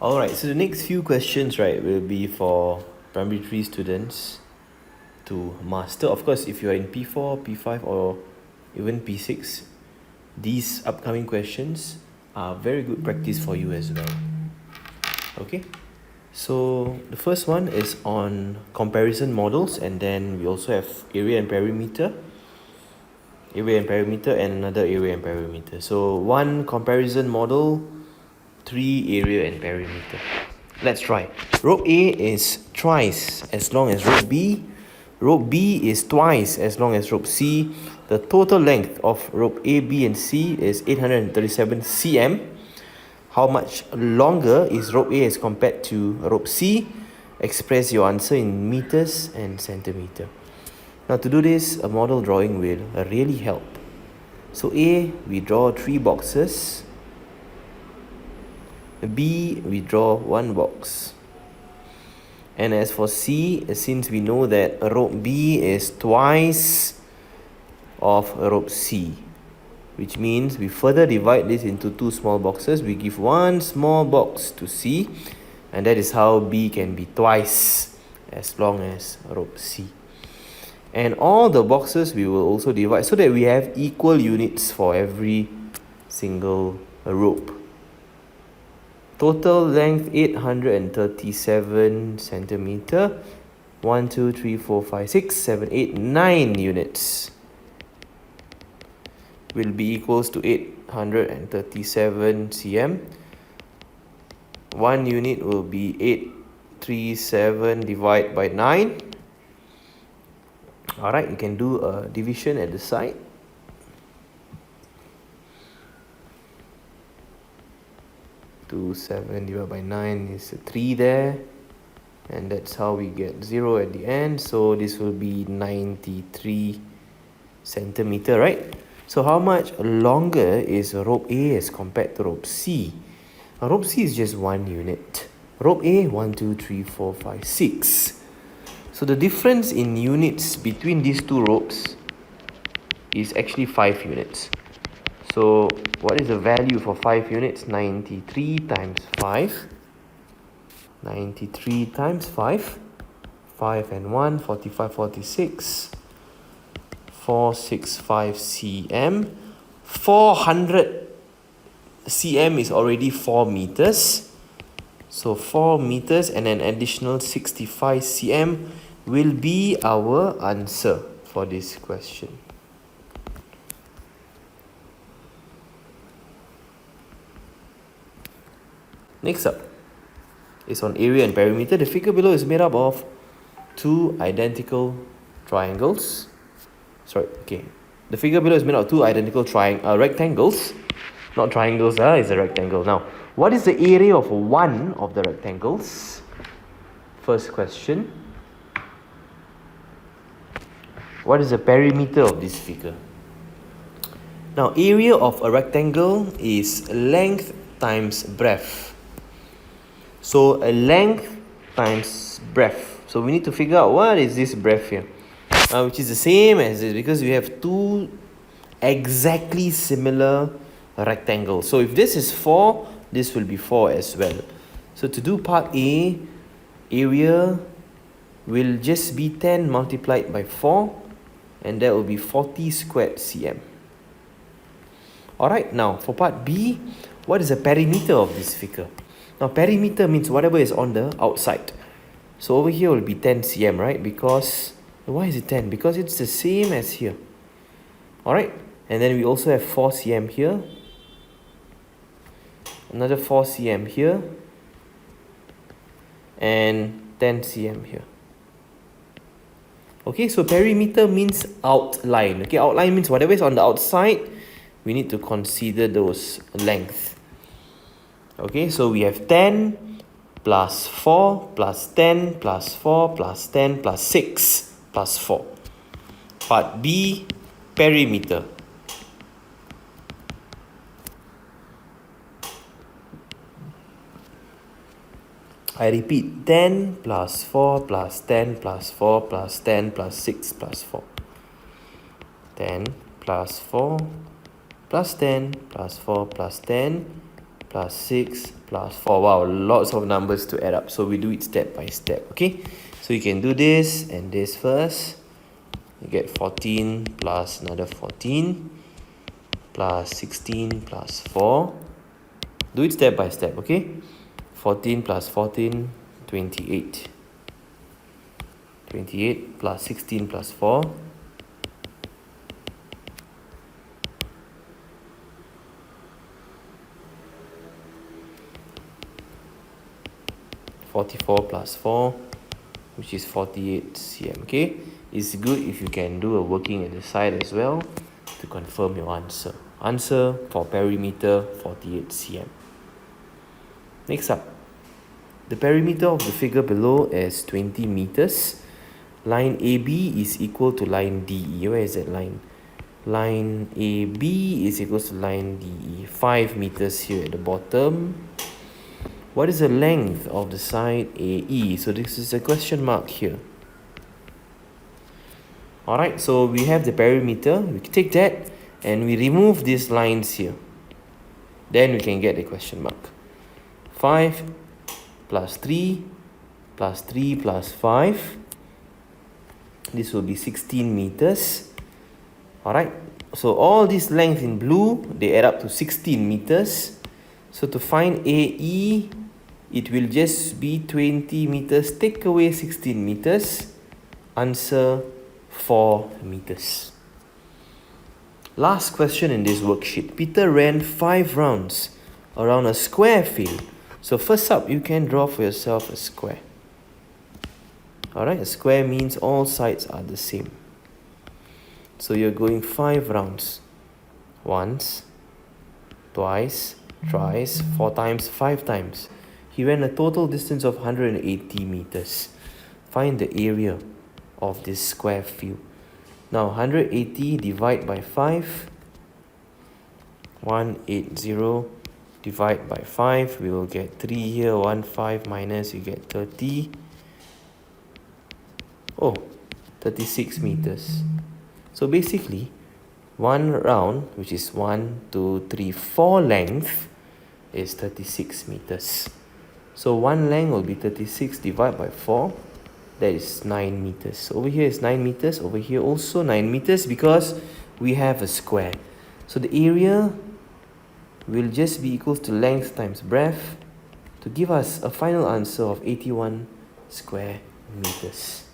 Alright, so the next few questions, right, will be for primary 3 students to master. Of course, if you're in P4, P5 or even P6, these upcoming questions are very good practice for you as well. Okay, so the first one is on comparison models, and then we also have area and perimeter, and another area and perimeter. So one comparison model, 3 area and perimeter. Let's try. Rope A is twice as long as rope B. Rope B is twice as long as rope C. The total length of rope A, B and C is 837 cm. How much longer is rope A as compared to rope C? Express your answer in meters and centimeter. Now to do this, a model drawing will really help. So A, we draw 3 boxes. B, we draw 1 box. And as for C, since we know that rope B is twice of rope C, which means we further divide this into 2 small boxes. We give 1 small box to C, and that is how B can be twice as long as rope C. And all the boxes we will also divide so that we have equal units for every single rope. Total length 837 centimeter. 1, 2, 3, 4, 5, 6, 7, 8, 9 units will be equals to 837 cm. 1 unit will be 837 divided by 9. Alright, you can do a division at the side. To 7 divided by 9 is a 3 there, and that's how we get 0 at the end. So this will be 93 centimeter, right? So how much longer is rope A as compared to rope C? Now, rope C is just 1 unit. Rope A, 1, 2, 3, 4, 5, 6. So the difference in units between these 2 ropes is actually 5 units. So what is the value for 5 units? 93 times 5. 93 times 5. 5 and 1, 45, 46. 465 cm. 400 cm is already 4 meters. So 4 meters and an additional 65 cm will be our answer for this question. Next up is on area and perimeter. The figure below is made up of 2 identical triangles. The figure below is made up of 2 identical rectangles. Not triangles, it's a rectangle. Now, what is the area of one of the rectangles? First question. What is the perimeter of this figure? Now, area of a rectangle is length times breadth. So a length times breadth. So we need to figure out what is this breadth here, which is the same as this, because we have 2 exactly similar rectangles. So if this is 4, this will be 4 as well. So to do part A, area will just be 10 multiplied by 4, and that will be 40 squared cm. Alright, now for part B, what is the perimeter of this figure? Now perimeter means whatever is on the outside. So over here will be 10 cm, right? Because, why is it 10? Because it's the same as here. Alright, and then we also have 4 cm here. Another 4 cm here. And 10 cm here. Okay, so perimeter means outline. Okay, outline means whatever is on the outside, we need to consider those length. Okay, so we have 10 plus 4 plus 10 plus 4 plus 10 plus 6 plus 4. Part B, perimeter. I repeat, 10 plus 4 plus 10 plus 4 plus 10 plus 6 plus 4. 10 plus 4 plus 10 plus 4 plus 10 plus 6 plus 4. Wow, lots of numbers to add up. So we do it step by step, okay? So you can do this and this first. You get 14 plus another 14 plus 16 plus 4. Do it step by step, okay? 14 plus 14, 28. 28 plus 16 plus 4. 44 plus 4, which is 48 cm, okay? It's good if you can do a working at the side as well to confirm your answer. Answer for perimeter 48 cm. Next up, the perimeter of the figure below is 20 meters. Line AB is equal to line DE. Where is that line? Line AB is equal to line DE. 5 meters here at the bottom. What is the length of the side AE? So this is a question mark here. Alright, so we have the perimeter. We can take that and we remove these lines here. Then we can get the question mark. 5 plus 3 plus 3 plus 5. This will be 16 meters. Alright, so all this length in blue, they add up to 16 meters. So to find AE, it will just be 20 meters. Take away 16 meters. Answer 4 meters. Last question in this worksheet. Peter ran 5 rounds around a square field. So first up, you can draw for yourself a square. Alright, a square means all sides are the same. So you're going 5 rounds. Once, twice, thrice, 4 times, 5 times. He ran a total distance of 180 meters. Find the area of this square field. Now 180 divide by 5. 180 divide by 5. We will get 3 here. 1 5 minus, you get 30. Oh, 36 meters. So basically, one round, which is 1, 2, 3, 4 length, is 36 meters. So one length will be 36 divided by 4. That is 9 meters. So over here is 9 meters. Over here also 9 meters because we have a square. So the area will just be equal to length times breadth to give us a final answer of 81 square meters.